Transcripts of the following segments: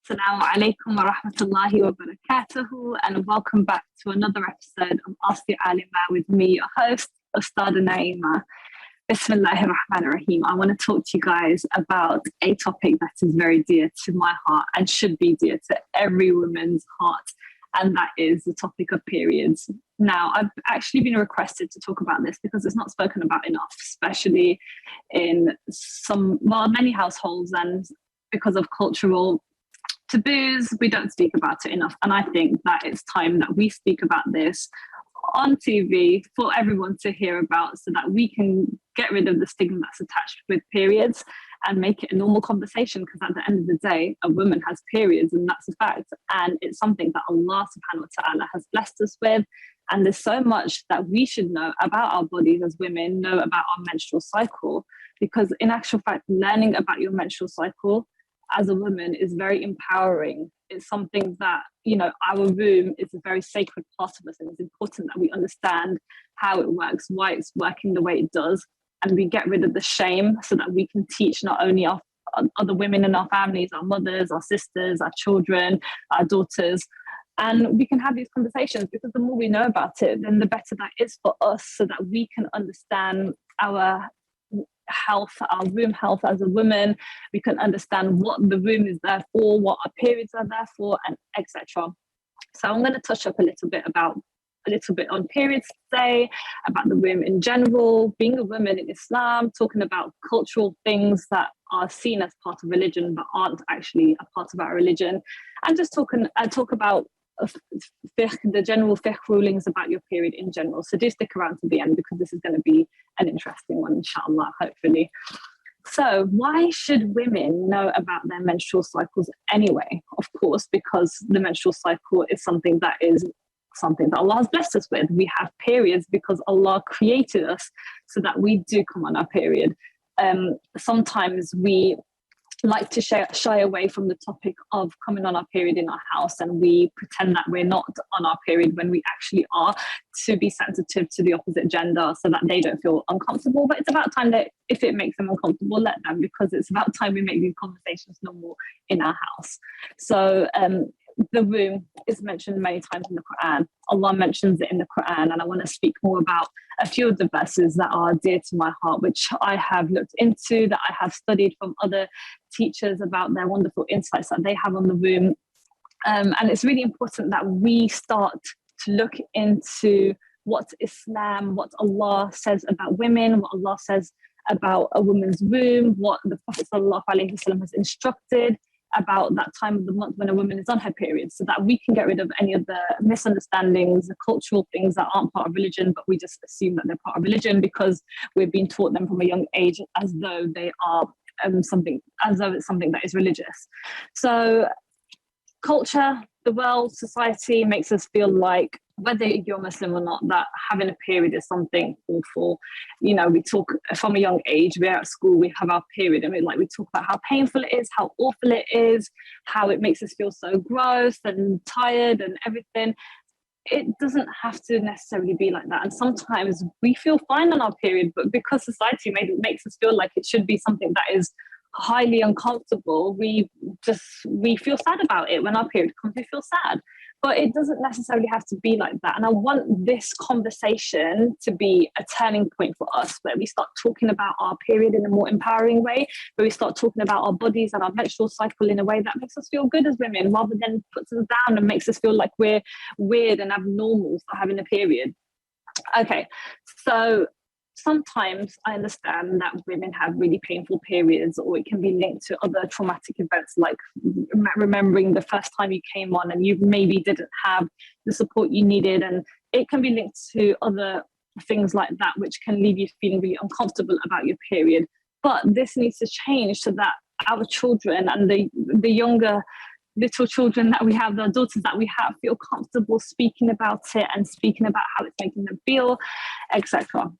Assalamu alaikum wa rahmatullahi wa barakatuhu, and welcome back to another episode of Ask the Alima with me, your host, Alima Naeema. Bismillahir Rahmanir Rahim. I want to talk to you guys about a topic that is very dear to my heart and should be dear to every woman's heart, and that is the topic of periods. Now, I've actually been requested to talk about this because it's not spoken about enough, especially in many households, and because of cultural taboos, we don't speak about it enough. And I think that it's time that we speak about this on TV for everyone to hear about, so that we can get rid of the stigma that's attached with periods and make it a normal conversation. Because at the end of the day, a woman has periods, and that's a fact. And it's something that Allah subhanahu wa ta'ala has blessed us with. And there's so much that we should know about our bodies as women, know about our menstrual cycle. Because in actual fact, learning about your menstrual cycle as a woman is very empowering. It's something that, our womb is a very sacred part of us, and it's important that we understand how it works, why it's working the way it does, and we get rid of the shame so that we can teach not only our other women in our families, our mothers, our sisters, our children, our daughters, and we can have these conversations, because the more we know about it, then the better that is for us, so that we can understand our health, our womb health as a woman. We can understand what the womb is there for, what our periods are there for, and etc. So I'm going to touch up a little bit on periods today, about the womb in general, being a woman in Islam, talking about cultural things that are seen as part of religion but aren't actually a part of our religion, and just talk about the general fiqh rulings about your period in general. So do stick around to the end, because this is going to be an interesting one, inshallah, hopefully. So why should women know about their menstrual cycles anyway? Of course, because the menstrual cycle is something that Allah has blessed us with. We have periods because Allah created us so that we do come on our period. Sometimes we like to shy away from the topic of coming on our period in our house, and we pretend that we're not on our period when we actually are, to be sensitive to the opposite gender so that they don't feel uncomfortable. But it's about time that if it makes them uncomfortable, let them, because it's about time we make these conversations normal in our house. So the womb is mentioned many times in the Quran. Allah mentions it in the Quran, and I want to speak more about a few of the verses that are dear to my heart, which I have looked into, that I have studied from other teachers about their wonderful insights that they have on the womb. And it's really important that we start to look into what Islam, what Allah says about women, what Allah says about a woman's womb, what the Prophet ﷺ has instructed about that time of the month when a woman is on her period, so that we can get rid of any of the misunderstandings, the cultural things that aren't part of religion, but we just assume that they're part of religion because we've been taught them from a young age as though they are it's something that is religious. So culture, the world, society makes us feel like, whether you're Muslim or not, that having a period is something awful. We talk from a young age, we're at school, we have our period, and we talk about how painful it is, how awful it is, how it makes us feel so gross and tired and everything. It doesn't have to necessarily be like that. And sometimes we feel fine on our period, but because society makes us feel like it should be something that is highly uncomfortable, we feel sad about it. When our period comes, we feel sad. But it doesn't necessarily have to be like that. And I want this conversation to be a turning point for us, where we start talking about our period in a more empowering way, where we start talking about our bodies and our menstrual cycle in a way that makes us feel good as women, rather than puts us down and makes us feel like we're weird and abnormal for having a period. Okay, so sometimes I understand that women have really painful periods, or it can be linked to other traumatic events, like remembering the first time you came on and you maybe didn't have the support you needed. And it can be linked to other things like that, which can leave you feeling really uncomfortable about your period. But this needs to change so that our children and the younger little children that we have, the daughters that we have, feel comfortable speaking about it and speaking about how it's making them feel, etc.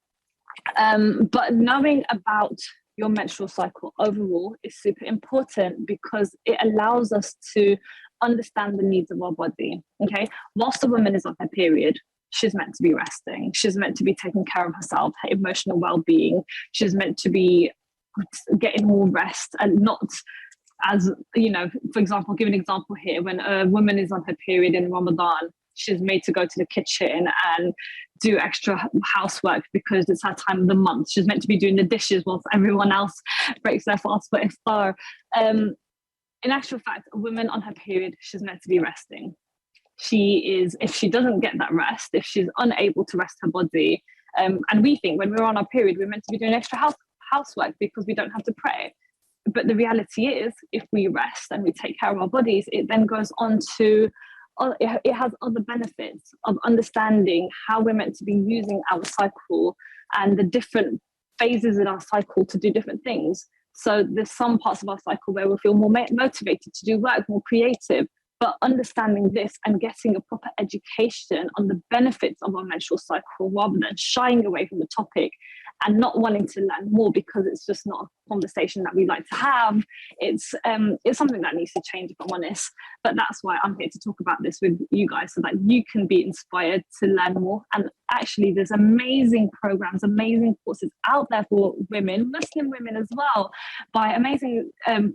But knowing about your menstrual cycle overall is super important, because it allows us to understand the needs of our body. Okay, whilst a woman is on her period, she's meant to be resting. She's meant to be taking care of herself, her emotional well-being. She's meant to be getting more rest and not as you know, for example, give an example here. When a woman is on her period in Ramadan, she's made to go to the kitchen and do extra housework because it's her time of the month. She's meant to be doing the dishes whilst everyone else breaks their fast for iftar. In actual fact, a woman on her period, she's meant to be resting. If she doesn't get that rest, if she's unable to rest her body, and we think when we're on our period, we're meant to be doing extra housework because we don't have to pray. But the reality is, if we rest and we take care of our bodies, it then goes on to, it has other benefits of understanding how we're meant to be using our cycle and the different phases in our cycle to do different things. So there's some parts of our cycle where we'll feel more motivated to do work, more creative. But understanding this and getting a proper education on the benefits of our menstrual cycle rather than shying away from the topic and not wanting to learn more because it's just not a conversation that we like to have. It's something that needs to change, if I'm honest. But that's why I'm here to talk about this with you guys so that you can be inspired to learn more. And actually, there's amazing programs, amazing courses out there for women, Muslim women as well, by amazing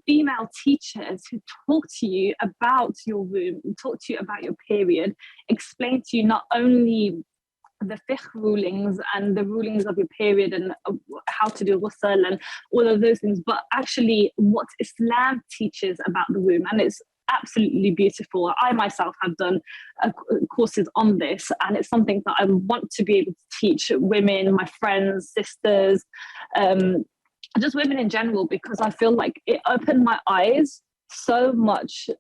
female teachers who talk to you about your womb, talk to you about your period, explain to you not only the fiqh rulings and the rulings of your period and how to do ghusl and all of those things, but actually what Islam teaches about the womb. And it's absolutely beautiful. I myself have done courses on this, and it's something that I want to be able to teach women, my friends, sisters, just women in general, because I feel like it opened my eyes so much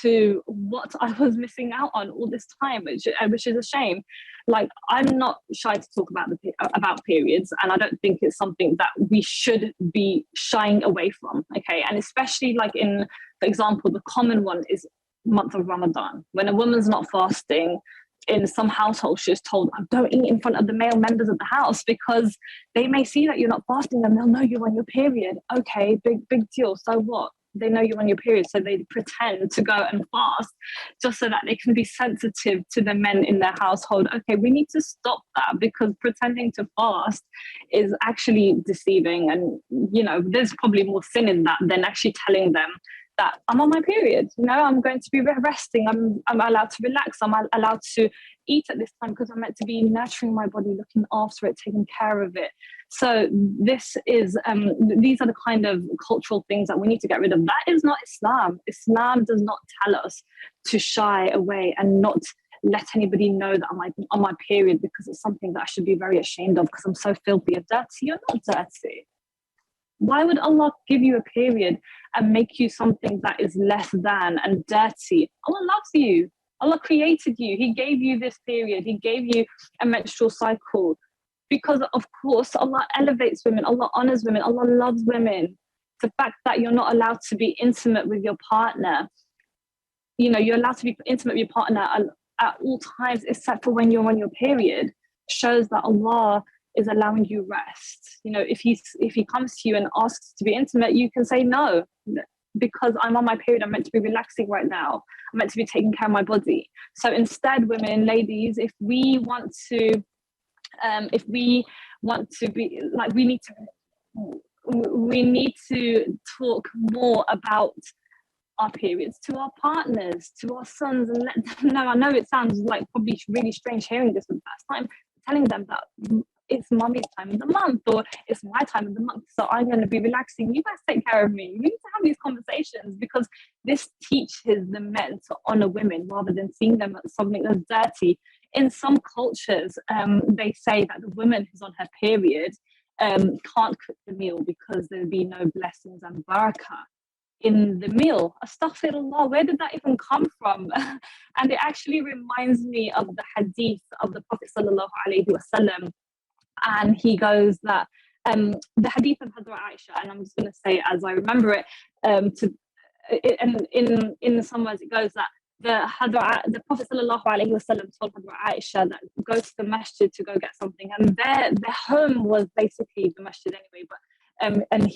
to what I was missing out on all this time, which is a shame. Like, I'm not shy to talk about periods, and I don't think it's something that we should be shying away from. Okay, and especially like in, for example, the common one is month of Ramadan. When a woman's not fasting, in some households, she's told, oh, don't eat in front of the male members of the house because they may see that you're not fasting and they'll know you're on your period. Okay, big deal. So what? They know you're on your period, so they pretend to go and fast just so that they can be sensitive to the men in their household. Okay, we need to stop that, because pretending to fast is actually deceiving. And, you know, there's probably more sin in that than actually telling them that I'm on my period, you know, I'm going to be resting, I'm allowed to relax, I'm allowed to eat at this time because I'm meant to be nurturing my body, looking after it, taking care of it. So this is, these are the kind of cultural things that we need to get rid of. That is not Islam. Islam does not tell us to shy away and not let anybody know that I'm on my period, because it's something that I should be very ashamed of because I'm so filthy and dirty. You're not dirty. Why would Allah give you a period and make you something that is less than and dirty? Allah loves you. Allah created you. He gave you this period. He gave you a menstrual cycle because, of course, Allah elevates women. Allah honors women. Allah loves women. The fact that you're not allowed to be intimate with your partner, you know, you're allowed to be intimate with your partner at all times except for when you're on your period, shows that Allah is allowing you rest. You know, if he comes to you and asks to be intimate, you can say no, because I'm on my period. I'm meant to be relaxing right now. I'm meant to be taking care of my body. So instead, women, ladies, if we want to be like, we need to talk more about our periods to our partners, to our sons, and let them know. I know it sounds like probably really strange hearing this for the first time, telling them that it's mommy's time of the month, or it's my time of the month, so I'm going to be relaxing. You guys take care of me. We need to have these conversations, because this teaches the men to honor women rather than seeing them as something that's dirty. In some cultures, they say that the woman who's on her period can't cook the meal because there'll be no blessings and barakah in the meal. Astaghfirullah, where did that even come from? And it actually reminds me of the hadith of the Prophet sallallahu alaihi wasallam. And he goes that the hadith of Hadra Aisha, and I'm just going to say it as I remember it, and in some words it goes that the Prophet sallallahu alaihi wasallam told Hadra Aisha that go to the masjid to go get something, and their home was basically the masjid anyway, but and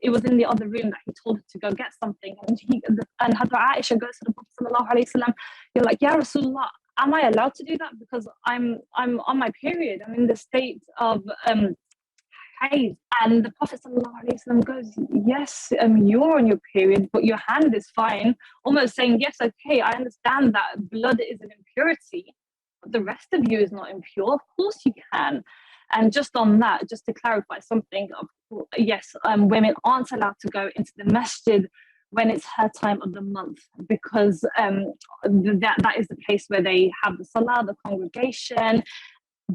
it was in the other room that he told her to go get something, and Hadra Aisha goes to the Prophet sallallahu alaihi wasallam, you're like, Ya Rasulullah, am I allowed to do that? Because I'm on my period. I'm in the state of okay. And the Prophet ﷺ goes, yes, you're on your period, but your hand is fine. Almost saying, yes, okay, I understand that blood is an impurity, but the rest of you is not impure. Of course you can. And just on that, just to clarify something, yes, women aren't allowed to go into the masjid when it's her time of the month, because that is the place where they have the salah, the congregation.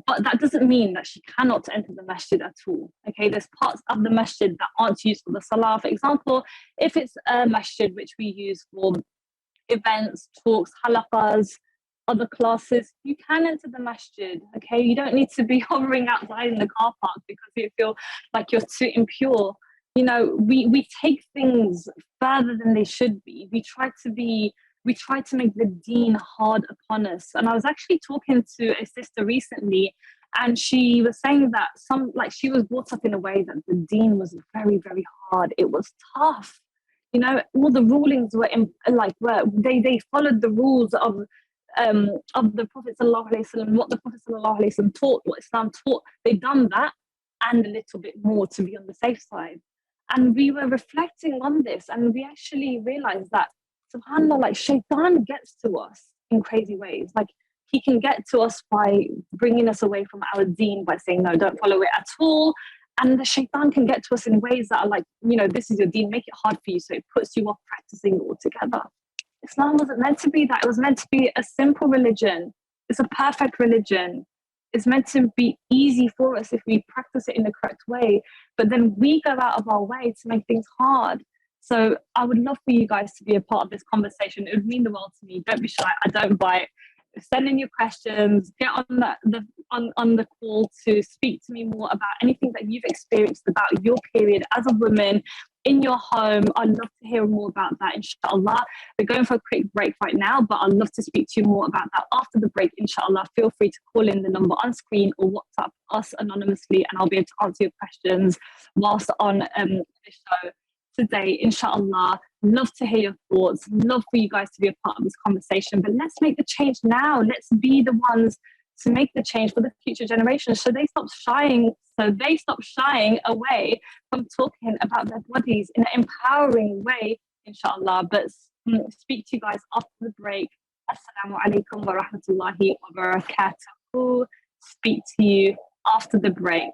But that doesn't mean that she cannot enter the masjid at all. Okay, there's parts of the masjid that aren't used for the salah. For example, if it's a masjid which we use for events, talks, halaqas, other classes, you can enter the masjid. Okay, you don't need to be hovering outside in the car park because you feel like you're too impure. You know, we take things further than they should be. We try to make the deen hard upon us. And I was actually talking to a sister recently, and she was saying that she was brought up in a way that the deen was very, very hard. It was tough. You know, all the rulings they followed the rules of the Prophet ﷺ, what the Prophet ﷺ taught, what Islam taught. They've done that and a little bit more to be on the safe side. And we were reflecting on this, and we actually realized that, subhanAllah, like shaitan gets to us in crazy ways. Like he can get to us by bringing us away from our deen, by saying, no, don't follow it at all. And the shaitan can get to us in ways that are like, you know, this is your deen, make it hard for you, so it puts you off practicing altogether. Islam wasn't meant to be that. It was meant to be a simple religion. It's a perfect religion. It's meant to be easy for us if we practice it in the correct way. But then we go out of our way to make things hard. So I would love for you guys to be a part of this conversation. It would mean the world to me. Don't be shy. I don't bite. Send in your questions. Get on the call to speak to me more about anything that you've experienced about your period as a woman in your home. I'd love to hear more about that, inshallah. We're going for a quick break right now, but I'd love to speak to you more about that after the break, inshallah. Feel free to call in the number on screen or WhatsApp us anonymously, and I'll be able to answer your questions whilst on the show today, inshallah. Love to hear your thoughts. Love for you guys to be a part of this conversation. But let's make the change now. Let's be the ones to make the change for the future generations, so they stop shying away from talking about their bodies in an empowering way, inshallah. But speak to you guys after the break. Assalamu alaikum wa rahmatullahi wa barakatuhu. Speak to you after the break.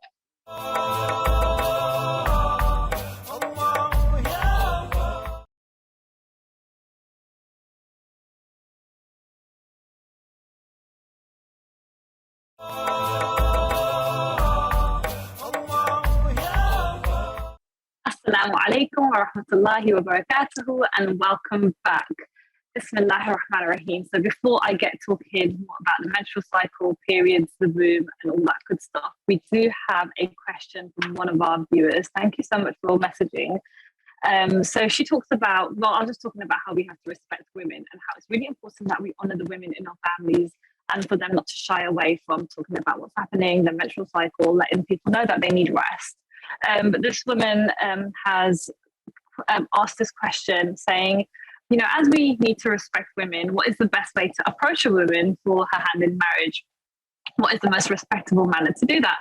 Assalamu alaikum wa rahmatullahi wa barakatuhu, and welcome back. Bismillahir Rahmanir Rahim. So before I get talking more about the menstrual cycle, periods, the womb, and all that good stuff, we do have a question from one of our viewers. Thank you so much for all messaging. So she talks about, well, I was just talking about how we have to respect women and how it's really important that we honor the women in our families, and for them not to shy away from talking about what's happening, the menstrual cycle, letting people know that they need rest. But this woman has asked this question saying, you know, as we need to respect women, what is the best way to approach a woman for her hand in marriage? What is the most respectable manner to do that?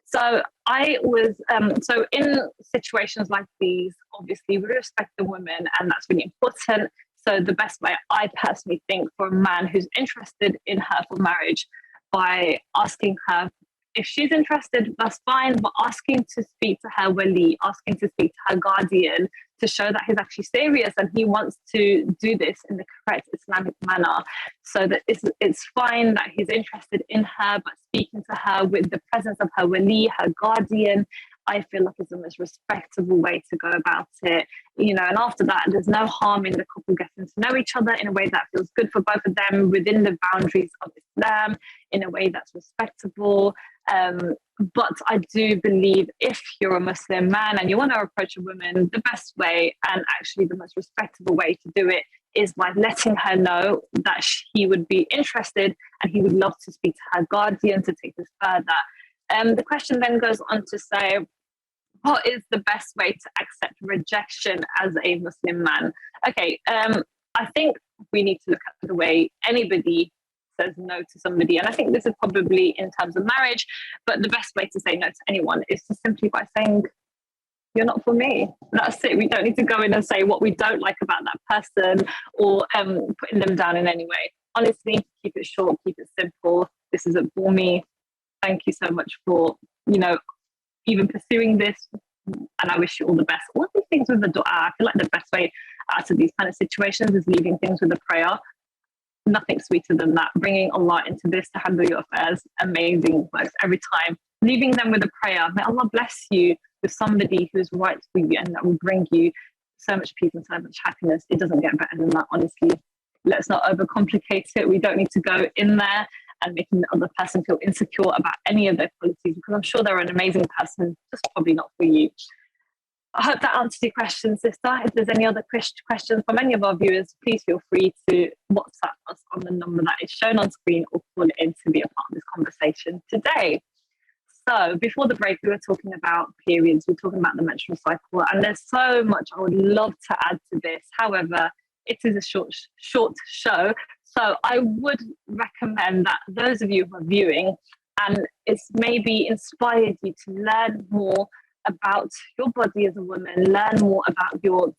So I was, so in situations like these, obviously we respect the woman, and that's really important. So the best way, I personally think, for a man who's interested in her for marriage, by asking her if she's interested, that's fine, but asking to speak to her wali, asking to speak to her guardian, to show that he's actually serious and he wants to do this in the correct Islamic manner. So that it's fine that he's interested in her, but speaking to her with the presence of her wali, her guardian, I feel like it's the most respectable way to go about it. You know, and after that, there's no harm in the couple getting to know each other in a way that feels good for both of them within the boundaries of Islam, in a way that's respectable. But I do believe if you're a Muslim man and you want to approach a woman, the best way, and actually the most respectable way to do it, is by letting her know that he would be interested and he would love to speak to her guardian to take this further. The question then goes on to say, what is the best way to accept rejection as a Muslim man? Okay, I think we need to look at the way anybody says no to somebody. And I think this is probably in terms of marriage, but the best way to say no to anyone is to simply by saying, you're not for me. That's it. We don't need to go in and say what we don't like about that person or putting them down in any way. Honestly, keep it short, keep it simple. This isn't for me. Thank you so much for, even pursuing this. And I wish you all the best. All these things with the dua, I feel like the best way out of these kind of situations is leaving things with a prayer. Nothing sweeter than that. Bringing Allah into this to handle your affairs. Amazing. Works every time. Leaving them with a prayer. May Allah bless you with somebody who's right for you and that will bring you so much peace and so much happiness. It doesn't get better than that, honestly. Let's not overcomplicate it. We don't need to go in there and making the other person feel insecure about any of their qualities, because I'm sure they're an amazing person, just probably not for you. I hope that answers your question, sister. If there's any other questions from any of our viewers, please feel free to WhatsApp us on the number that is shown on screen or call in to be a part of this conversation today. So before the break, we were talking about periods, we were talking about the menstrual cycle, and there's so much I would love to add to this. However, it is a short show, so I would recommend that those of you who are viewing, and it's maybe inspired you to learn more about your body as a woman, learn more about your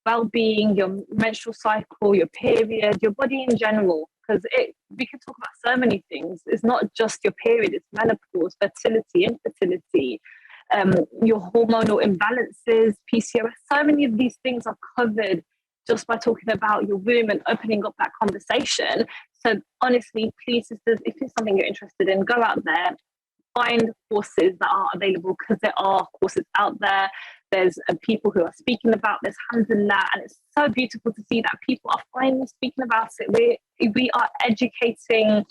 well-being, your menstrual cycle, your period, your body in general, because we can talk about so many things. It's not just your period, it's menopause, fertility, infertility, your hormonal imbalances, PCOS. So many of these things are covered just by talking about your womb and opening up that conversation. So honestly, please, sisters, if it's something you're interested in, go out there, find courses that are available, because there are courses out there. There's people who are speaking about this, alhamdulillah, and it's so beautiful to see that people are finally speaking about it. We are educating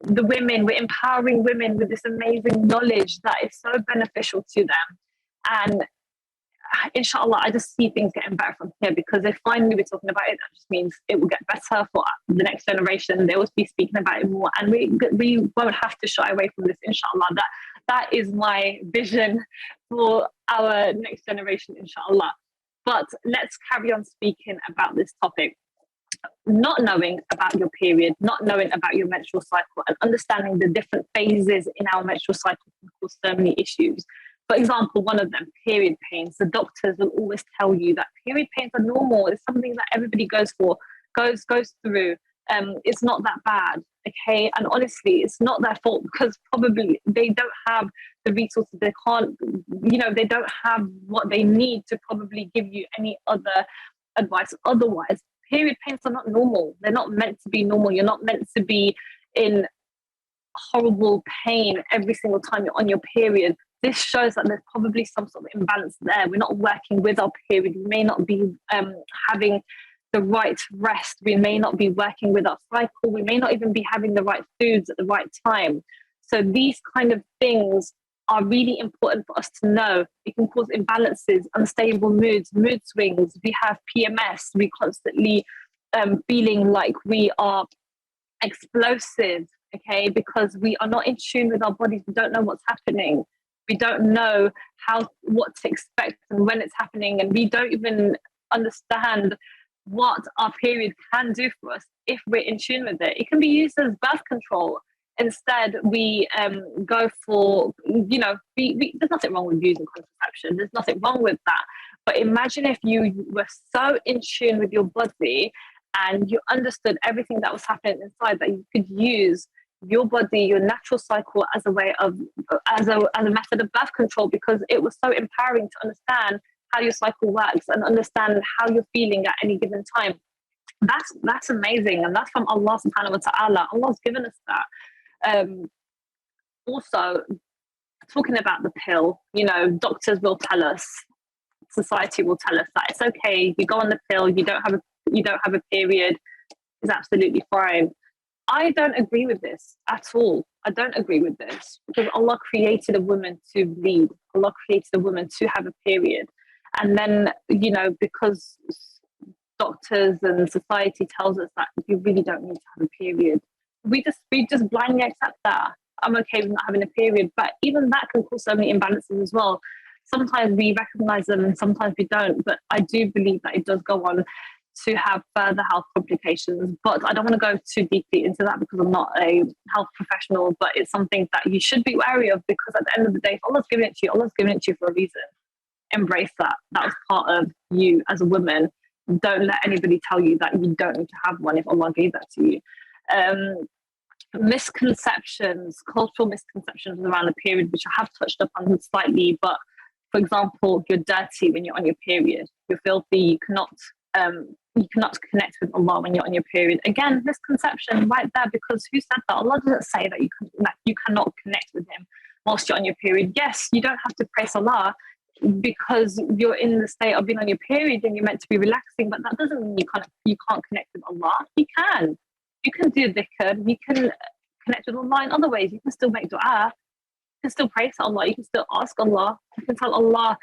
the women, we're empowering women with this amazing knowledge that is so beneficial to them. And inshallah, I just see things getting better from here, because if finally we're talking about it, that just means it will get better for the next generation. They will be speaking about it more, and we won't have to shy away from this, inshallah. That is my vision for our next generation, inshallah. But let's carry on speaking about this topic. Not knowing about your period, not knowing about your menstrual cycle, and understanding the different phases in our menstrual cycle can cause so many issues. For example, one of them, period pains. The doctors will always tell you that period pains are normal. It's something that everybody goes through. It's not that bad, okay? And honestly, it's not their fault, because probably they don't have the resources. They can't, they don't have what they need to probably give you any other advice. Otherwise, period pains are not normal. They're not meant to be normal. You're not meant to be in horrible pain every single time you're on your period. This shows that there's probably some sort of imbalance there. We're not working with our period. We may not be having the right rest. We may not be working with our cycle. We may not even be having the right foods at the right time. So these kind of things are really important for us to know. It can cause imbalances, unstable moods, mood swings. We have PMS. We constantly feeling like we are explosive, okay, because we are not in tune with our bodies. We don't know what's happening. We don't know what to expect and when it's happening, and we don't even understand what our period can do for us if we're in tune with it. It can be used as birth control. Instead, we go for, there's nothing wrong with using contraception. There's nothing wrong with that. But imagine if you were so in tune with your body and you understood everything that was happening inside, that you could use your body, your natural cycle as a method of birth control, because it was so empowering to understand how your cycle works and understand how you're feeling at any given time. That's amazing, and that's from Allah subhanahu wa ta'ala. Allah's given us that. Also, talking about the pill, doctors will tell us, society will tell us that it's okay, you go on the pill, you don't have a period, it's absolutely fine. I don't agree with this at all. I don't agree with this, because Allah created a woman to bleed. Allah created a woman to have a period. And then, because doctors and society tells us that you really don't need to have a period, we just blindly accept that. I'm okay with not having a period, but even that can cause so many imbalances as well. Sometimes we recognize them and sometimes we don't, but I do believe that it does go on to have further health complications. But I don't want to go too deeply into that because I'm not a health professional, but it's something that you should be wary of, because at the end of the day, if Allah's given it to you, Allah's given it to you for a reason. Embrace that. That was part of you as a woman. Don't let anybody tell you that you don't need to have one if Allah gave that to you. Misconceptions, cultural misconceptions around the period, which I have touched upon slightly, but for example, you're dirty when you're on your period. You're filthy. You cannot connect with Allah when you're on your period. Again, misconception right there, because who said that? Allah doesn't say that you cannot connect with Him whilst you're on your period. Yes, you don't have to praise Allah because you're in the state of being on your period and you're meant to be relaxing, but that doesn't mean you can't connect with Allah. You can. You can do dhikr. You can connect with Allah in other ways. You can still make dua. You can still pray to Allah. You can still ask Allah. You can tell Allah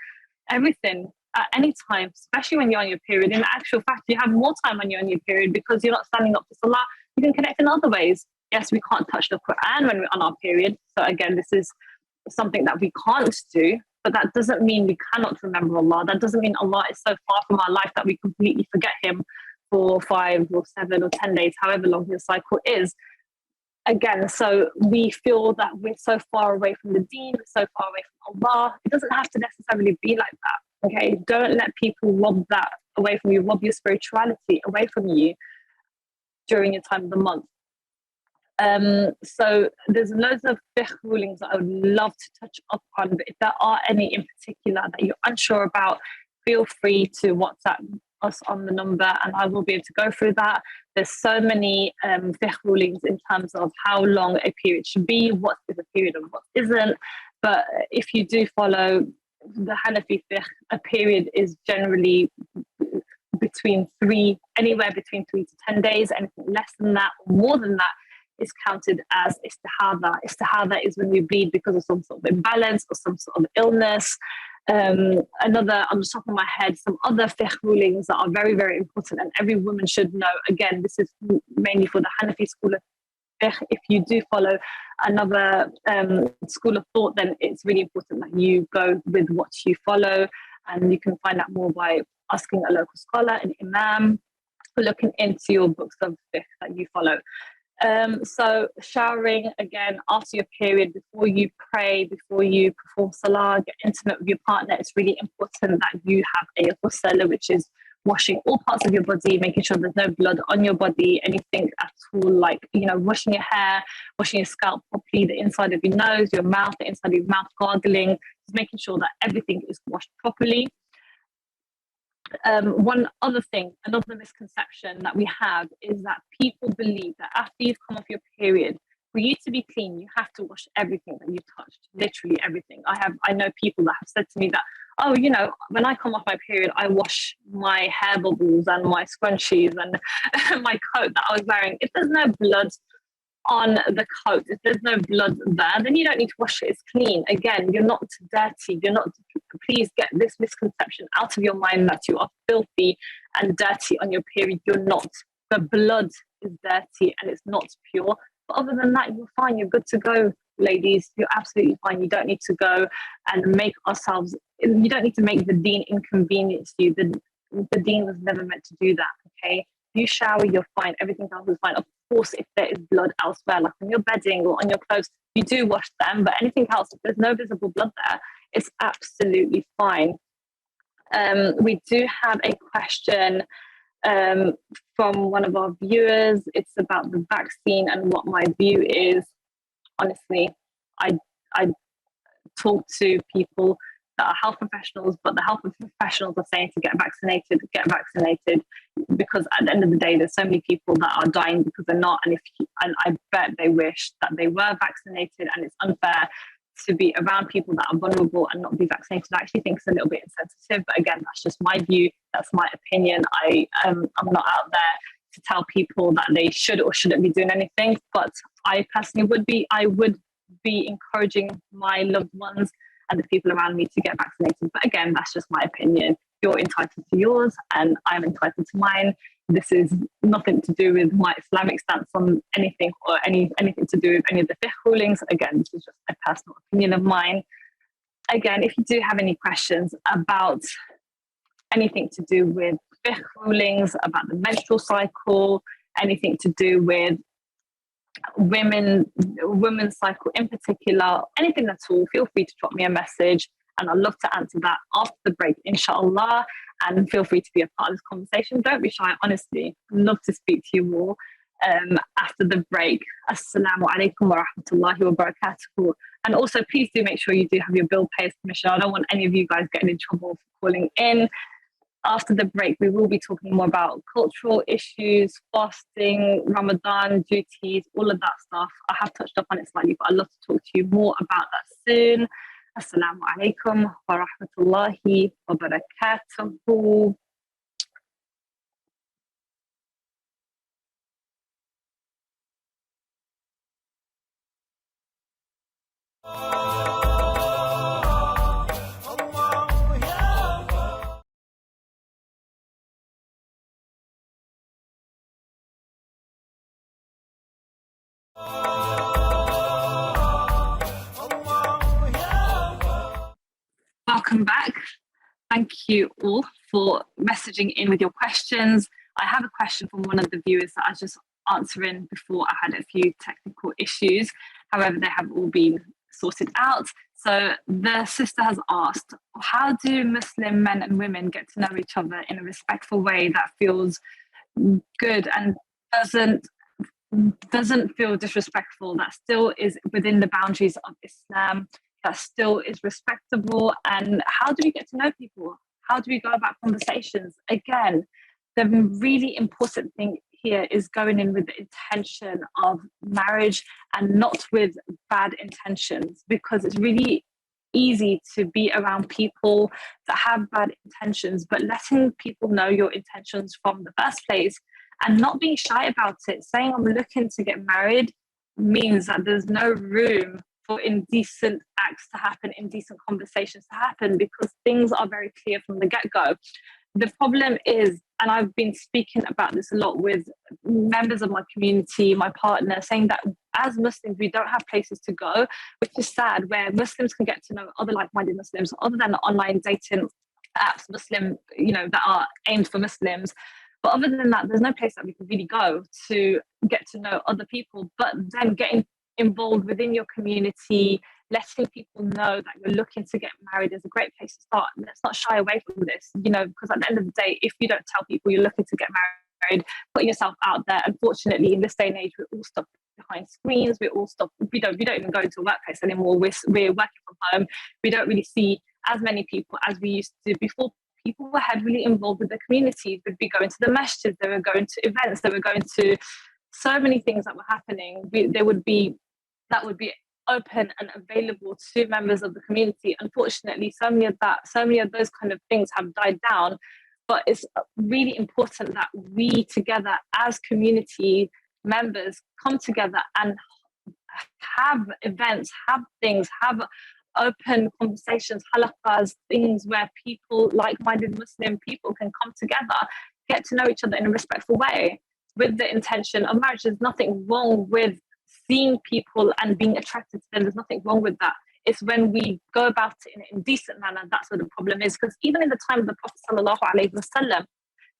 everything at any time, especially when you're on your period. In actual fact, you have more time when you're on your period because you're not standing up to Salah. You can connect in other ways. Yes, we can't touch the Quran when we're on our period. So again, this is something that we can't do, but that doesn't mean we cannot remember Allah. That doesn't mean Allah is so far from our life that we completely forget Him for 5 or 7 or 10 days, however long your cycle is. Again, so we feel that we're so far away from the deen, we're so far away from Allah. It doesn't have to necessarily be like that, okay? Don't let people rob that away from you, rob your spirituality away from you during your time of the month. So there's loads of fiqh rulings that I would love to touch up on, but if there are any in particular that you're unsure about, feel free to WhatsApp us on the number and I will be able to go through that. There's so many fiqh rulings in terms of how long a period should be, what is a period and what isn't. But if you do follow the Hanafi fiqh, a period is generally anywhere between 3 to 10 days. Anything less than that or more than that is counted as istihada. Istihada is when you bleed because of some sort of imbalance or some sort of illness. Another, on the top of my head, some other fiqh rulings that are very, very important and every woman should know. Again, this is mainly for the Hanafi school of fiqh. If you do follow another school of thought, then it's really important that you go with what you follow, and you can find out more by asking a local scholar, an imam, or looking into your books of fiqh that you follow. So showering, again, after your period, before you pray, before you perform salah, get intimate with your partner, it's really important that you have a ghusl, which is washing all parts of your body, making sure there's no blood on your body, anything at all, like, washing your hair, washing your scalp properly, the inside of your nose, your mouth, the inside of your mouth, gargling, just making sure that everything is washed properly. One other thing, another misconception that we have is that people believe that after you've come off your period, for you to be clean, you have to wash everything that you've touched, literally everything. I know people that have said to me that, oh, when I come off my period, I wash my hair bubbles and my scrunchies and my coat that I was wearing. If there's no blood on the coat, if there's no blood there, then you don't need to wash it. It's clean. Again, you're not dirty. Please get this misconception out of your mind that you are filthy and dirty on your period. You're not. The blood is dirty and it's not pure. But other than that, you're fine. You're good to go, ladies. You're absolutely fine. You don't need to go and you don't need to make the deen inconvenience you. The deen was never meant to do that, okay? You shower, you're fine. Everything else is fine. Of course, if there is blood elsewhere, like on your bedding or on your clothes, you do wash them. But anything else, if there's no visible blood there, it's absolutely fine. We do have a question from one of our viewers. It's about the vaccine and what my view is. Honestly, I talk to people that are health professionals, but the health professionals are saying to get vaccinated, because at the end of the day, there's so many people that are dying because they're not, and I bet they wish that they were vaccinated, and it's unfair to be around people that are vulnerable and not be vaccinated. I actually think it's a little bit insensitive, but again, that's just my view, that's my opinion. I'm not out there to tell people that they should or shouldn't be doing anything, but I personally would be encouraging my loved ones and the people around me to get vaccinated. But again, that's just my opinion. You're entitled to yours and I'm entitled to mine. This is nothing to do with my Islamic stance on anything or anything to do with any of the fiqh rulings. Again, this is just a personal opinion of mine. Again, if you do have any questions about anything to do with fiqh rulings about the menstrual cycle, anything to do with women's cycle in particular, anything at all, feel free to drop me a message and I'd love to answer that after the break, inshallah. And feel free to be a part of this conversation. Don't be shy, honestly. I'd love to speak to you all after the break. Assalamu alaikum wa rahmatullahi wa barakatuhu. And also, please do make sure you do have your bill payers permission. I don't want any of you guys getting in trouble for calling in. After the break, we will be talking more about cultural issues, fasting, Ramadan duties, all of that stuff. I have touched up on it slightly, but I'd love to talk to you more about that soon. Assalamu alaikum wa rahmatullahi wa barakatuhu. Welcome back. Thank you all for messaging in with your questions. I have a question from one of the viewers that I was just answering before I had a few technical issues. However, they have all been sorted out. So the sister has asked, how do Muslim men and women get to know each other in a respectful way that feels good and doesn't feel disrespectful, that still is within the boundaries of Islam, that still is respectable? And how do we get to know people? How do we go about conversations? Again, the really important thing here is going in with the intention of marriage and not with bad intentions, because it's really easy to be around people that have bad intentions, but letting people know your intentions from the first place and not being shy about it. Saying I'm looking to get married means that there's no room for indecent acts to happen, indecent conversations to happen, because things are very clear from the get-go. The problem is, and I've been speaking about this a lot with members of my community, my partner, saying that as Muslims, we don't have places to go, which is sad, where Muslims can get to know other like-minded Muslims, other than the online dating apps, that are aimed for Muslims. But other than that, there's no place that we can really go to get to know other people. But then getting involved within your community, letting people know that you're looking to get married is a great place to start. Let's not shy away from this, because at the end of the day, if you don't tell people you're looking to get married, putting yourself out there, unfortunately, in this day and age, we're all stuck behind screens. We don't even go into a workplace anymore. We're working from home. We don't really see as many people as we used to before. People were heavily involved with the community. They'd be going to the masjid, they were going to events, they were going to so many things that were happening. That would be open and available to members of the community. Unfortunately, so many of those kind of things have died down. But it's really important that we together as community members come together and have events, have things, have open conversations, halaqas, things where people, like-minded Muslim people, can come together, get to know each other in a respectful way with the intention of marriage. There's nothing wrong with seeing people and being attracted to them. There's nothing wrong with that. It's when we go about it in an indecent manner, that's where the problem is. Because even in the time of the Prophet sallallahu alaihi wasallam,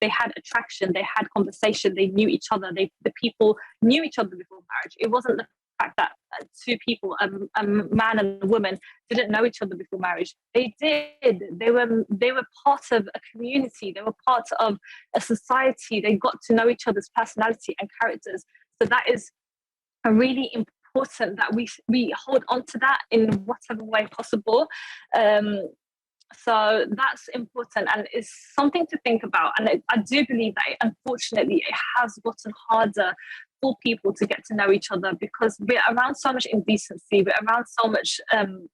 they had attraction, they had conversation, they knew each other. The people knew each other before marriage. It wasn't the fact that two people, a man and a woman, didn't know each other before marriage. They did. They were part of a community. They were part of a society. They got to know each other's personality and characters. So that is a really important that we hold on to that in whatever way possible. So that's important, and it's something to think about. And I do believe that, unfortunately, it has gotten harder for people to get to know each other because we're around so much indecency, we're around so much haram.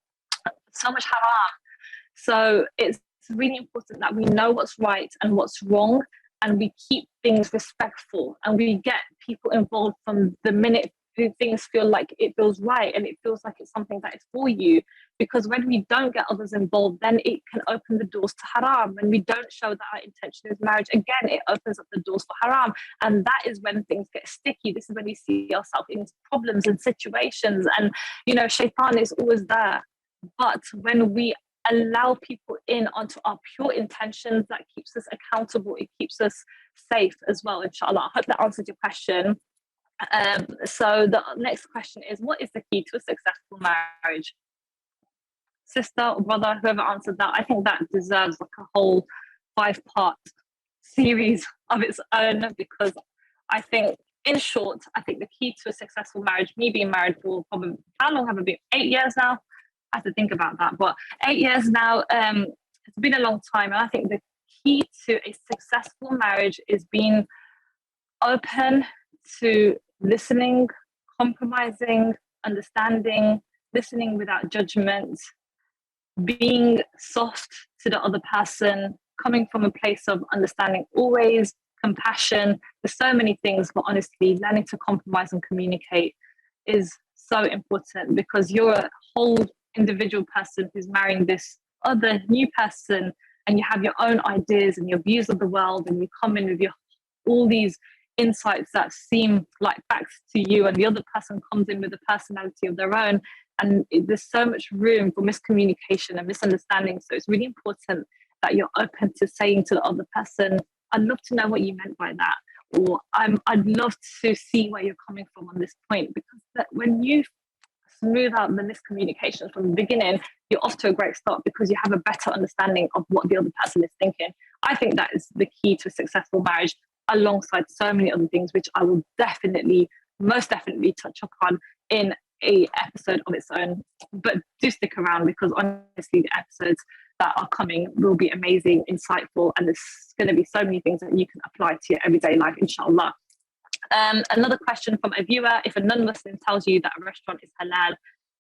So it's really important that we know what's right and what's wrong, and we keep things respectful, and we get people involved from the minute things feel like it feels right and it feels like it's something that is for you. Because when we don't get others involved, then it can open the doors to haram. When we don't show that our intention is marriage, again, it opens up the doors for haram. And that is when things get sticky. This is when we see ourselves in problems and situations. And, shaitan is always there. But when we allow people in onto our pure intentions. That keeps us accountable. It keeps us safe as well, inshallah. I hope that answered your question. So the next question is, what is the key to a successful marriage? Sister or brother, whoever answered that, I think that deserves like a whole 5-part series of its own, because I think, in short, I think the key to a successful marriage, me being married for probably, how long have I been? 8 years now? I have to think about that, but 8 years now, it's been a long time. And I think the key to a successful marriage is being open to listening, compromising, understanding, listening without judgment, being soft to the other person, coming from a place of understanding always, compassion. There's so many things, but honestly, learning to compromise and communicate is so important, because you're a whole individual person who's marrying this other new person, and you have your own ideas and your views of the world, and you come in with your all these insights that seem like facts to you, and the other person comes in with a personality of their own, and there's so much room for miscommunication and misunderstanding. So it's really important that you're open to saying to the other person, I'd love to know what you meant by that, or I'd love to see where you're coming from on this point, because when you smooth out the miscommunications from the beginning, you're off to a great start, because you have a better understanding of what the other person is thinking. I think that is the key to a successful marriage, alongside so many other things, which I will most definitely touch upon in a episode of its own. But do stick around, because honestly, the episodes that are coming will be amazing, insightful, and there's going to be so many things that you can apply to your everyday life, inshallah. Another question from a viewer: if a non-Muslim tells you that a restaurant is halal,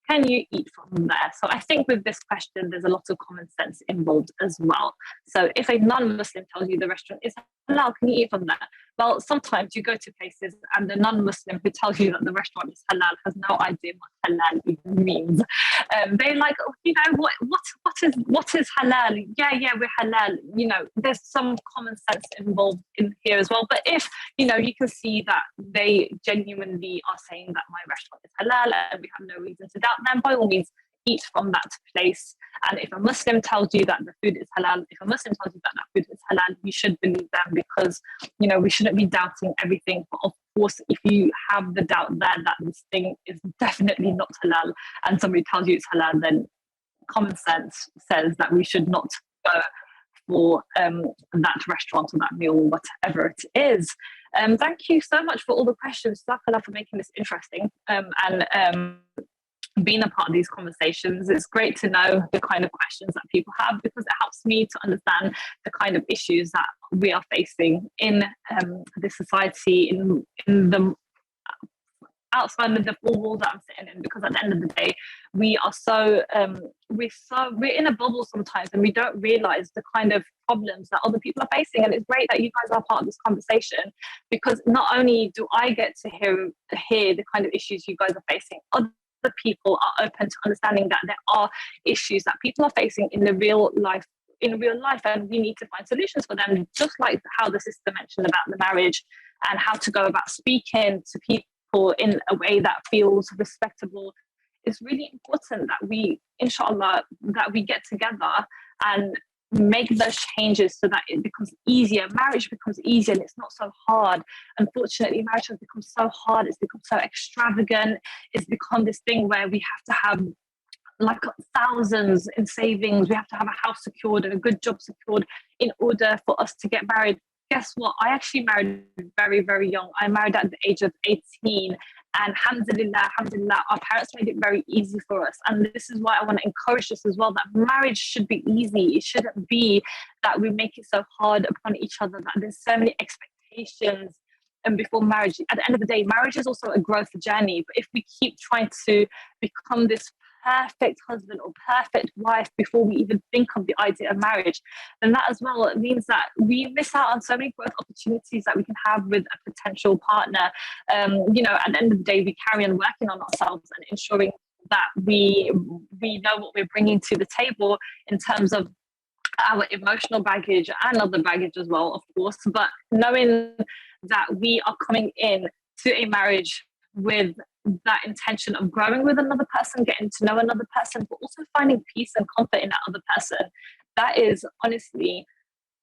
can you eat from there? So I think with this question, there's a lot of common sense involved as well. So if a non-Muslim tells you the restaurant is halal, can you eat from there? Well, sometimes you go to places and the non-Muslim who tells you that the restaurant is halal has no idea what halal even means. They're like, oh, you know, what is halal? Yeah, we're halal. You know, there's some common sense involved in here as well. But if, you know, you can see that they genuinely are saying that my restaurant is halal and we have no reason to doubt them, by all means, eat from that place. And if a Muslim tells you that the food is halal, if a Muslim tells you that that food is halal, you should believe them, because, you know, we shouldn't be doubting everything. But of course, if you have the doubt there that this thing is definitely not halal, and somebody tells you it's halal, then common sense says that we should not go for that restaurant or that meal, whatever it is. Thank you so much for all the questions. Jazakallah for making this interesting, and being a part of these conversations. It's great to know the kind of questions that people have, because it helps me to understand the kind of issues that we are facing in this society, in the outside of the four walls that I'm sitting in. Because at the end of the day, we are we're in a bubble sometimes, and we don't realize the kind of problems that other people are facing. And it's great that you guys are part of this conversation, because not only do I get to hear the kind of issues you guys are facing, other people are open to understanding that there are issues that people are facing in real life, and we need to find solutions for them, just like how the sister mentioned about the marriage, and how to go about speaking to people in a way that feels respectable. It's really important that we, inshallah, that we get together and make those changes so that it becomes easier. Marriage becomes easier and it's not so hard. Unfortunately, marriage has become so hard. It's become so extravagant. It's become this thing where we have to have like thousands in savings. We have to have a house secured and a good job secured in order for us to get married. Guess what? I actually married very, very young. I married at the age of 18. And alhamdulillah, our parents made it very easy for us. And this is why I want to encourage this as well, that marriage should be easy. It shouldn't be that we make it so hard upon each other, that there's so many expectations. And before marriage, at the end of the day, marriage is also a growth journey. But if we keep trying to become this perfect husband or perfect wife before we even think of the idea of marriage, then that as well, it means that we miss out on so many growth opportunities that we can have with a potential partner. You know, at the end of the day, we carry on working on ourselves and ensuring that we know what we're bringing to the table in terms of our emotional baggage and other baggage as well, of course, but knowing that we are coming in to a marriage with that intention of growing with another person, getting to know another person, but also finding peace and comfort in that other person. That is honestly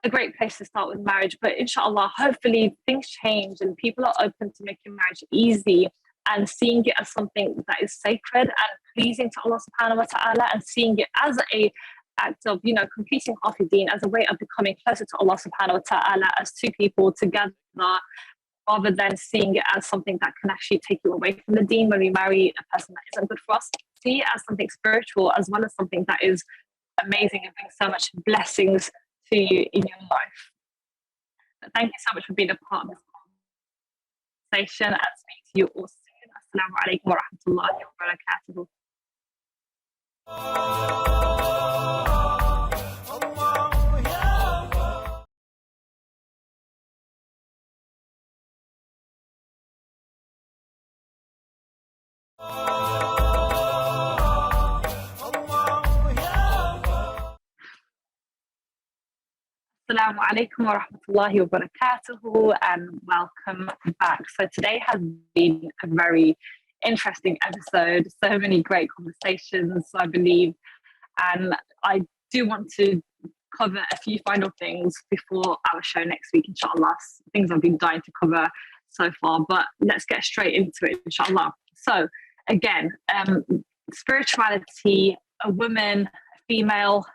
a great place to start with marriage. But inshallah, hopefully things change and people are open to making marriage easy and seeing it as something that is sacred and pleasing to Allah subhanahu wa ta'ala, and seeing it as a act of, completing half your deen, as a way of becoming closer to Allah subhanahu wa ta'ala as two people together, rather than seeing it as something that can actually take you away from the deen when we marry a person that isn't good for us. See it as something spiritual as well as something that is amazing and brings so much blessings to you in your life. But thank you so much for being a part of this conversation, and speak to you all soon. Assalamu alaikum wa rahmatullahi wa barakatuhu. Assalamu alaikum wa rahmatullahi wa barakatuhu, and welcome back. So today has been a very interesting episode, so many great conversations, I believe, and I do want to cover a few final things before our show next week, inshallah. Things I've been dying to cover so far, but let's get straight into it, inshallah. So again, spirituality, a woman, a female,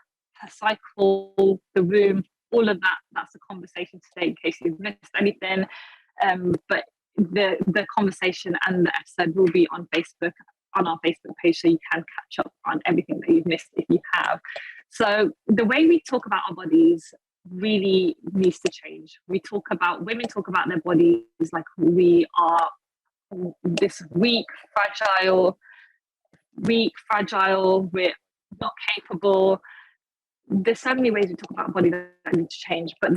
her cycle, the womb, all of that, that's the conversation today in case you've missed anything. But the conversation and the episode will be on Facebook, on our Facebook page, so you can catch up on everything that you've missed if you have. So the way we talk about our bodies really needs to change. Women talk about their bodies like we are this weak, fragile, we're not capable. There's so many ways we talk about our body that need to change, but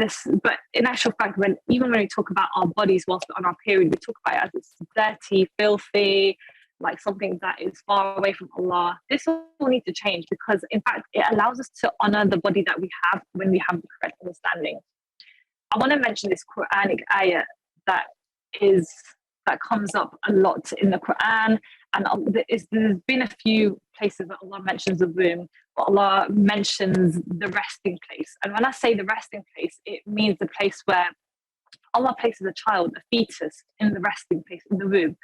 in actual fact, when we talk about our bodies whilst we're on our period, we talk about it as it's dirty, filthy, like something that is far away from Allah. This all needs to change, because in fact it allows us to honor the body that we have when we have the correct understanding. I want to mention this Quranic ayah that comes up a lot in the Quran, and there's been a few places that Allah mentions the womb, but Allah mentions the resting place. And when I say the resting place, it means the place where Allah places a child, a fetus, in the resting place, in the womb.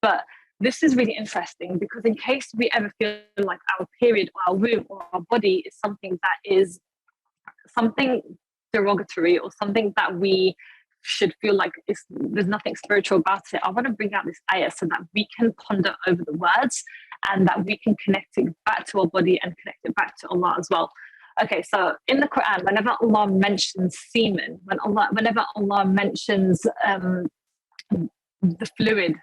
But this is really interesting, because in case we ever feel like our period or our womb or our body is something that is something derogatory or something that we should feel like there's nothing spiritual about it, I want to bring out this ayah so that we can ponder over the words and that we can connect it back to our body and connect it back to Allah as well. Okay, so in the Quran, whenever Allah mentions semen, whenever Allah mentions the fluid,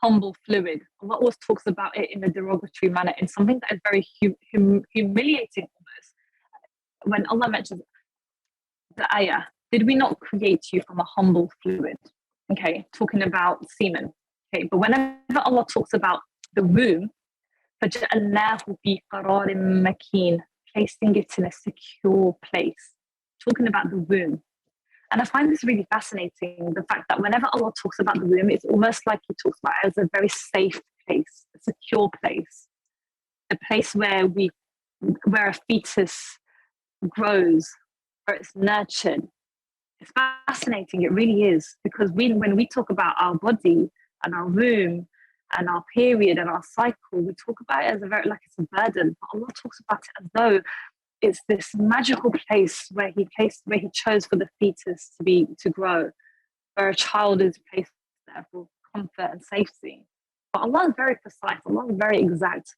humble fluid, Allah always talks about it in a derogatory manner, in something that is very humiliating almost. When Allah mentions the ayah, did we not create you from a humble fluid? Okay, talking about semen. Okay, but whenever Allah talks about the womb, فَجَعَلْنَاهُ فِي قَرَارٍ مَكِينٍ, placing it in a secure place, talking about the womb. And I find this really fascinating, the fact that whenever Allah talks about the womb, it's almost like He talks about it as a very safe place, a secure place, a place where a fetus grows, where it's nurtured. It's fascinating, it really is, because when we talk about our body and our womb and our period and our cycle, we talk about it as it's a burden. But Allah talks about it as though it's this magical place where He chose for the fetus to grow, where a child is placed there for comfort and safety. But Allah is very precise, Allah is very exact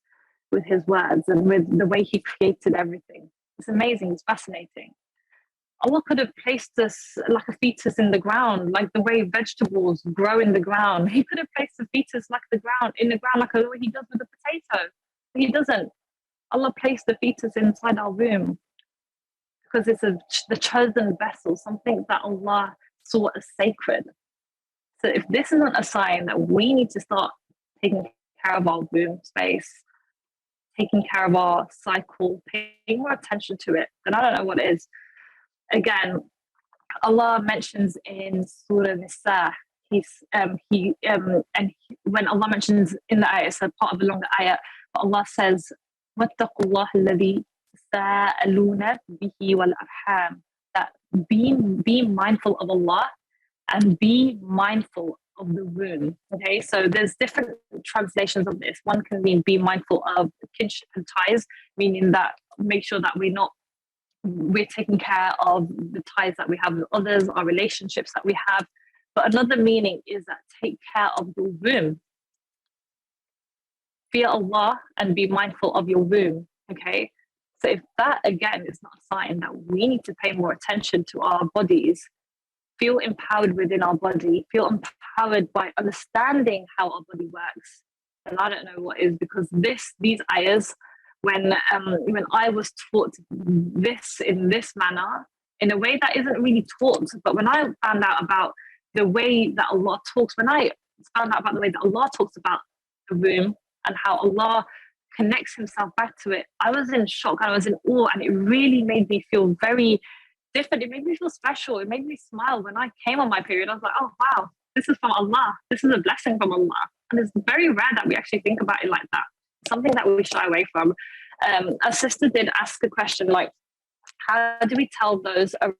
with His words and with the way He created everything. It's amazing, it's fascinating. Allah could have placed us like a fetus in the ground, like the way vegetables grow in the ground. He could have placed a fetus in the ground, like the way He does with a potato. But He doesn't. Allah placed the fetus inside our womb because it's the chosen vessel, something that Allah saw as sacred. So if this isn't a sign that we need to start taking care of our womb space, taking care of our cycle, paying more attention to it, then I don't know what is. Again, Allah mentions in Surah Nisa, when Allah mentions in the ayah, it's a part of a longer ayah, but Allah says, وَاتَّقُوا اللَّهَ الَّذِي تَسَاءَلُونَ بِهِ وَالْأَرْحَامَ, that be mindful of Allah and be mindful of the womb. Okay, so there's different translations of this. One can mean be mindful of kinship and ties, meaning that make sure that we're taking care of the ties that we have with others, our relationships that we have. But another meaning is that take care of your womb. Fear Allah and be mindful of your womb. Okay, so if that again is not a sign that we need to pay more attention to our bodies, feel empowered within our body, feel empowered by understanding how our body works. And I don't know what is, because these ayahs, when I was taught this in this manner, in a way that isn't really taught, but when I found out about the way that Allah talks, when I found out about the way that Allah talks about the womb and how Allah connects himself back to it, I was in shock, I was in awe, and it really made me feel very different. It made me feel special. It made me smile when I came on my period. I was like, oh wow, this is from Allah. This is a blessing from Allah. And it's very rare that we actually think about it like that. Something that we shy away from. A sister did ask a question like, how do we tell those around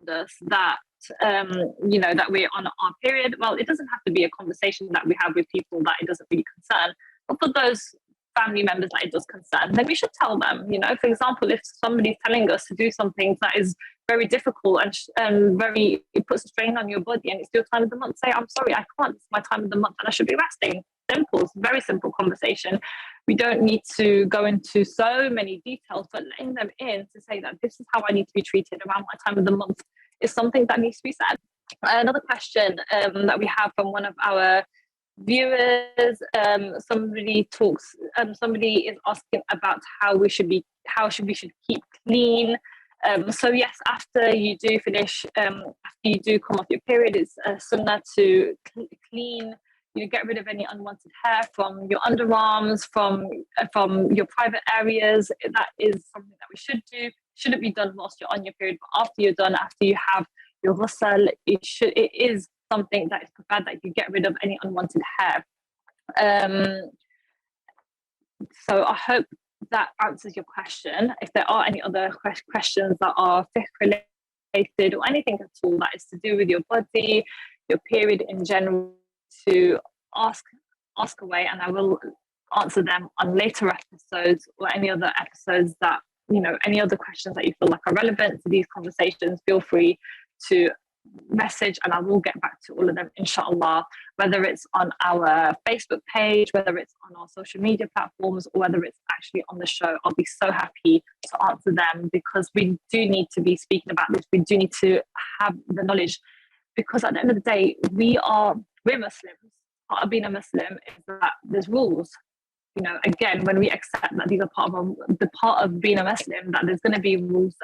us that that we're on our period? Well, it doesn't have to be a conversation that we have with people that it doesn't really concern, but for those family members that it does concern, then we should tell them. For example, if somebody's telling us to do something that is very difficult and it puts a strain on your body, and it's your time of the month, say, I'm sorry, I can't, it's my time of the month and I should be resting. Simple, very simple conversation. We don't need to go into so many details, but letting them in to say that this is how I need to be treated around my time of the month is something that needs to be said. Another question that we have from one of our viewers, somebody is asking about how we should keep clean. So yes, after you do finish, after you do come off your period, it's sunnah to clean. Get rid of any unwanted hair from your underarms, from your private areas. That is something that we should do. Shouldn't be done whilst you're on your period, but after you're done, after you have your ghusl, it is something that is preferred that you get rid of any unwanted hair. So I hope that answers your question. If there are any other questions that are fiqh related or anything at all that is to do with your body, your period in general, to ask away, and I will answer them on later episodes or any other episodes that, any other questions that you feel like are relevant to these conversations. Feel free to message and I will get back to all of them, inshallah, whether it's on our Facebook page, whether it's on our social media platforms, or whether it's actually on the show. I'll be so happy to answer them, because we do need to be speaking about this. We do need to have the knowledge, because at the end of the day, we're Muslims. Part of being a Muslim is that there's rules. Again, when we accept that these are part of being a Muslim, that there's going to be rules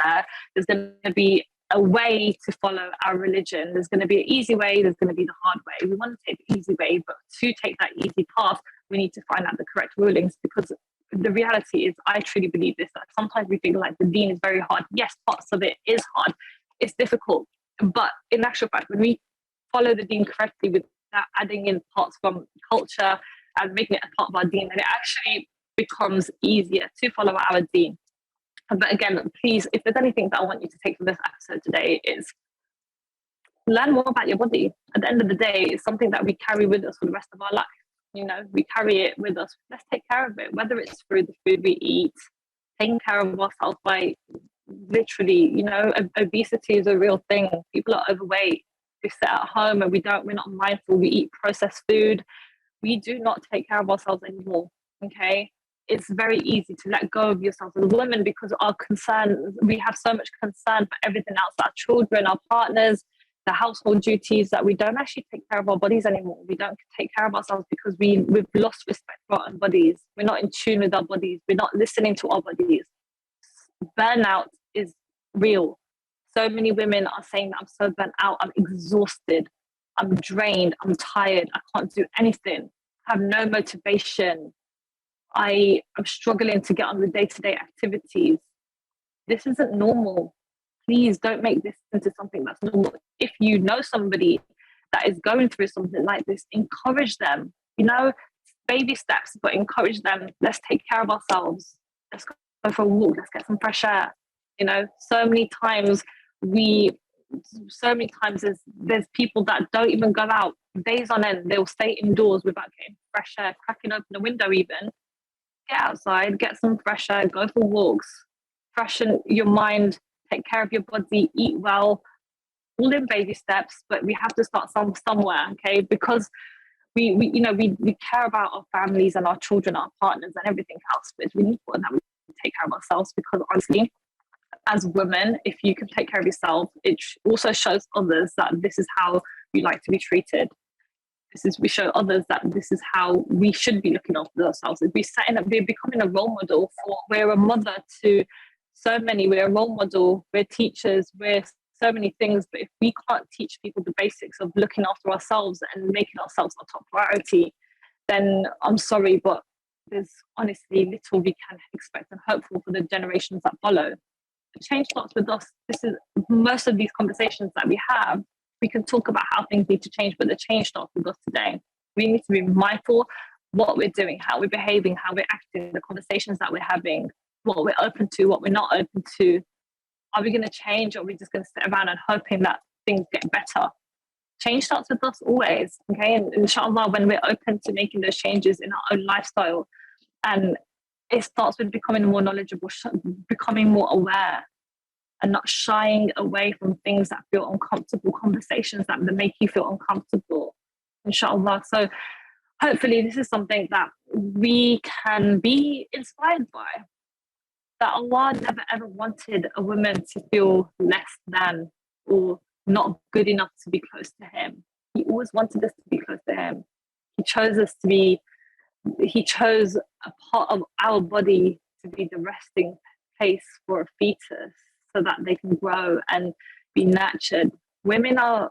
there's going to be a way to follow our religion. There's going to be an easy way, there's going to be the hard way. We want to take the easy way, but to take that easy path, we need to find out the correct rulings, because the reality is, I truly believe this, that sometimes we feel like the deen is very hard. Yes, parts of it is hard, it's difficult, but in actual fact, when we follow the deen correctly without adding in parts from culture and making it a part of our deen, then it actually becomes easier to follow our deen. But again, please, if there's anything that I want you to take from this episode today, is learn more about your body. At the end of the day, it's something that we carry with us for the rest of our life. We carry it with us. Let's take care of it, whether it's through the food we eat, taking care of ourselves by literally, obesity is a real thing. People are overweight. We sit at home and we're not mindful. We eat processed food. We do not take care of ourselves anymore. Okay. It's very easy to let go of yourself as a woman, because our concern, we have so much concern for everything else, our children, our partners, the household duties, that we don't actually take care of our bodies anymore. We don't take care of ourselves because we've lost respect for our own bodies. We're not in tune with our bodies. We're not listening to our bodies. Burnout is real. So many women are saying that I'm so burnt out, I'm exhausted, I'm drained, I'm tired, I can't do anything, I have no motivation. I am struggling to get on with day-to-day activities. This isn't normal. Please don't make this into something that's normal. If you know somebody that is going through something like this, encourage them, baby steps, but encourage them. Let's take care of ourselves. Let's go for a walk. Let's get some fresh air. So many times there's people that don't even go out days on end. They'll stay indoors without getting fresh air, cracking open the window even. Get outside, get some fresh air, go for walks, freshen your mind, take care of your body, eat well, all in baby steps. But we have to start somewhere, okay? Because we care about our families and our children, our partners, and everything else. But it's really important that we take care of ourselves, because honestly, as women, if you can take care of yourself, it also shows others that this is how we like to be treated. We show others that this is how we should be looking after ourselves. We're becoming a role model we're a mother to so many. We're a role model, we're teachers, we're so many things. But if we can't teach people the basics of looking after ourselves and making ourselves our top priority, then I'm sorry, but there's honestly little we can expect and hope for the generations that follow. The change starts with us. This is most of these conversations that we have. We can talk about how things need to change, but the change starts with us today. We need to be mindful what we're doing, how we're behaving, how we're acting, the conversations that we're having, what we're open to, what we're not open to. Are we going to change, or are we just going to sit around and hoping that things get better? Change starts with us always, okay? And inshallah, when we're open to making those changes in our own lifestyle, and it starts with becoming more knowledgeable, becoming more aware, and not shying away from things that feel uncomfortable, conversations that make you feel uncomfortable, inshallah. So hopefully this is something that we can be inspired by, that Allah never ever wanted a woman to feel less than or not good enough to be close to him. He always wanted us to be close to him. He chose a part of our body to be the resting place for a fetus, so that they can grow and be nurtured. Women are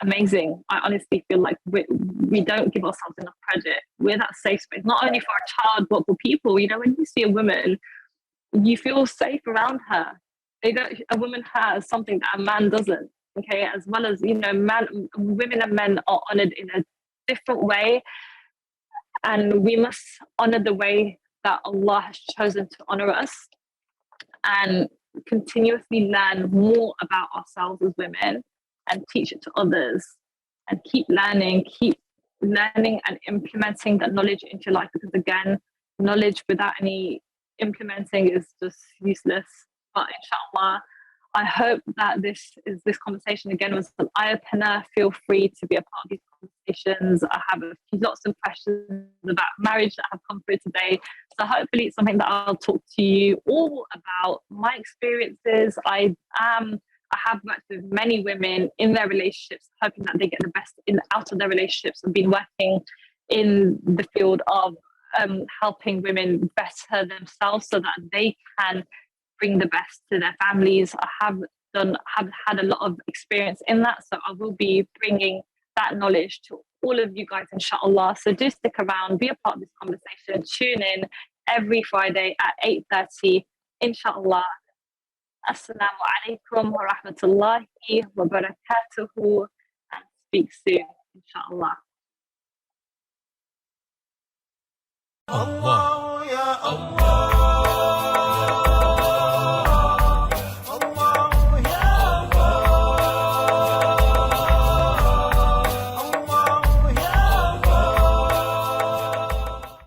amazing. I honestly feel like we don't give ourselves enough credit. We're that safe space, not only for a child, but for people. When you see a woman, you feel safe around her. A woman has something that a man doesn't, okay? As well as, women and men are honored in a different way. And we must honor the way that Allah has chosen to honor us, and continuously learn more about ourselves as women and teach it to others, and keep learning and implementing that knowledge into your life, because again, knowledge without any implementing is just useless. But inshallah, I hope that this conversation again was an eye-opener. Feel free to be a part of these conversations. I have lots of questions about marriage that have come through today. So hopefully it's something that I'll talk to you all about my experiences. I have worked with many women in their relationships, hoping that they get the best out of their relationships, and been working in the field of helping women better themselves so that they can bring the best to their families. I have had a lot of experience in that, so I will be bringing that knowledge to all of you guys, inshallah. So do stick around, be a part of this conversation, tune in every Friday at 8:30, inshallah. Assalamu alaikum wa rahmatullahi wa barakatuhu, and speak soon, inshallah. Allah, ya Allah.